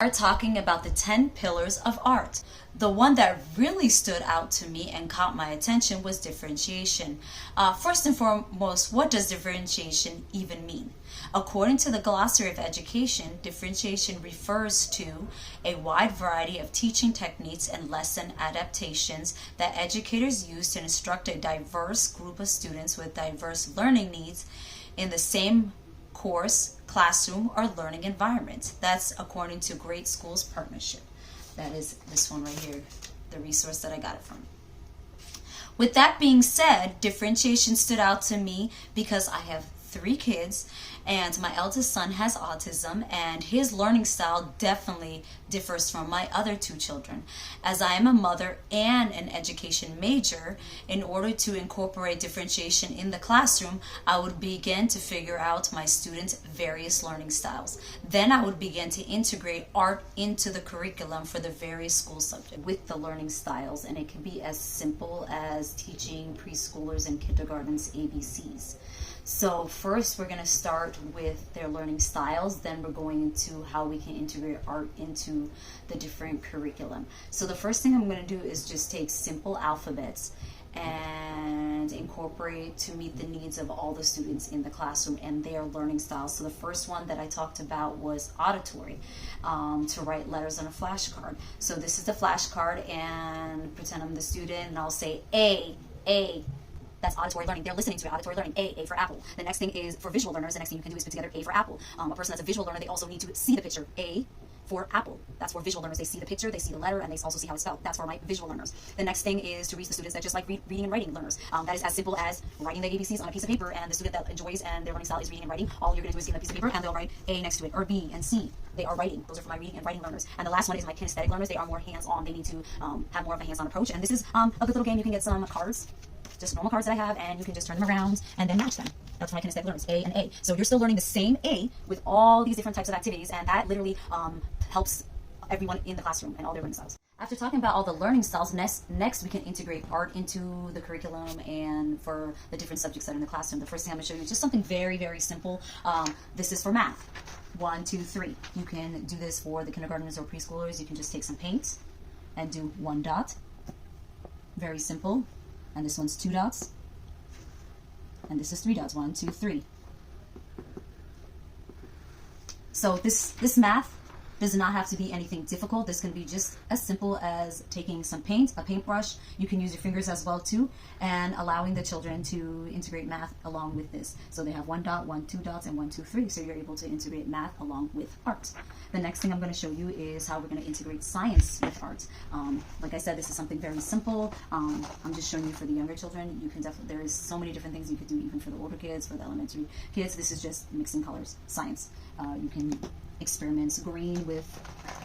Are talking about the 10 pillars of art. The one that really stood out to me and caught my attention was differentiation. First and foremost, what does differentiation even mean? According to the Glossary of Education, differentiation refers to a wide variety of teaching techniques and lesson adaptations that educators use to instruct a diverse group of students with diverse learning needs in the same course, classroom, or learning environment. That's according to Great Schools Partnership. That is this one right here, the resource that I got it from. With that being said, differentiation stood out to me because I have 3 kids and my eldest son has autism, and his learning style definitely differs from my other 2 children. As I am a mother and an education major, in order to incorporate differentiation in the classroom, I would begin to figure out my students' various learning styles. Then I would begin to integrate art into the curriculum for the various school subjects with the learning styles, and it can be as simple as teaching preschoolers and kindergartens ABCs. So first we're going to start with their learning styles, then we're going into how we can integrate art into the different curriculum. So the first thing I'm going to do is just take simple alphabets and incorporate to meet the needs of all the students in the classroom and their learning styles. So the first one that I talked about was auditory, to write letters on a flashcard. So this is the flashcard, and pretend I'm the student and I'll say A. That's auditory learning. They're listening to it. Auditory learning. A for apple. The next thing is for visual learners. The next thing you can do is put together A for apple. A person that's a visual learner, they also need to see the picture. A for apple. That's for visual learners. They see the picture, they see the letter, and they also see how it's spelled. That's for my visual learners. The next thing is to reach the students that just like reading and writing learners. That is as simple as writing the ABCs on a piece of paper, and the student that enjoys and their learning style is reading and writing, all you're going to do is give them a piece of paper and they'll write A next to it, or B and C. They are writing. Those are for my reading and writing learners. And the last one is my kinesthetic learners. They are more hands-on. They need to have more of a hands-on approach. And this is a good little game. You can get some cards, just normal cards that I have, and you can just turn them around and then match them. That's for my kinesthetic learners, A and A. So you're still learning the same A with all these different types of activities, and that literally helps everyone in the classroom and all their learning styles. After talking about all the learning styles, next we can integrate art into the curriculum and for the different subjects that are in the classroom. The first thing I'm going to show you is just something very, very simple. This is for math. 1, 2, 3. You can do this for the kindergartners or preschoolers. You can just take some paint and do 1 dot. Very simple. And this one's 2 dots. And this is 3 dots. 1, 2, 3. So this math does not have to be anything difficult. This can be just as simple as taking some paint, a paintbrush. You can use your fingers as well too, and allowing the children to integrate math along with this. So they have 1 dot, 1, 2 dots, and 1, 2, 3. So you're able to integrate math along with art. The next thing I'm going to show you is how we're going to integrate science with art. Like I said, this is something very simple. I'm just showing you for the younger children. You can definitely, there is so many different things you could do even for the older kids, for the elementary kids. This is just mixing colors, science. You can experiments green with,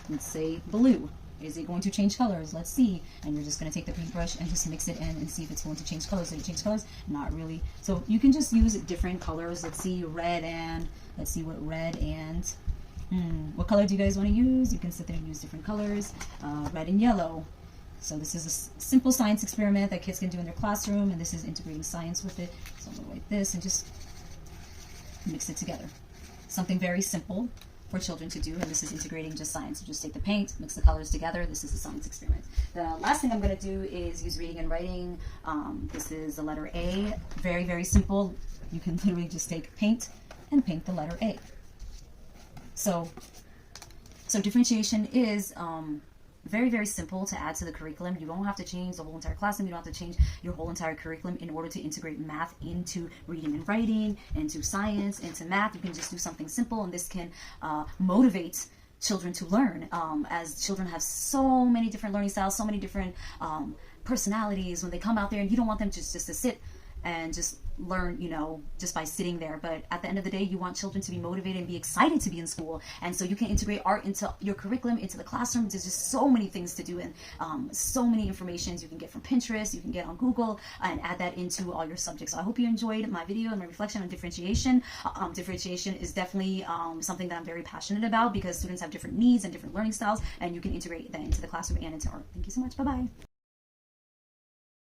let's say, blue. Is it going to change colors? Let's see. And you're just going to take the paintbrush and just mix it in and see if it's going to change colors. Did it change colors? Not really. So you can just use different colors. Let's see, red and, let's see what red and, what color do you guys want to use? You can sit there and use different colors, red and yellow. So this is a simple science experiment that kids can do in their classroom, and this is integrating science with it. So I'm going to write this and just mix it together. Something very simple for children to do, and this is integrating just science. You just take the paint, mix the colors together. This is a science experiment. The last thing I'm going to do is use reading and writing. This is the letter A. Very, very simple. You can literally just take paint and paint the letter A. So differentiation is very, very simple to add to the curriculum. You don't have to change the whole entire classroom. You don't have to change your whole entire curriculum in order to integrate math into reading and writing, into science, into math. You can just do something simple, and this can motivate children to learn, as children have so many different learning styles, so many different personalities when they come out there, and you don't want them just to sit and just learn, just by sitting there. But at the end of the day, you want children to be motivated and be excited to be in school. And so you can integrate art into your curriculum, into the classroom. There's just so many things to do, and so many informations you can get from Pinterest, you can get on Google, and add that into all your subjects. So I hope you enjoyed my video and my reflection on differentiation. Differentiation is definitely something that I'm very passionate about, because students have different needs and different learning styles, and you can integrate that into the classroom and into art. Thank you so much. Bye-bye.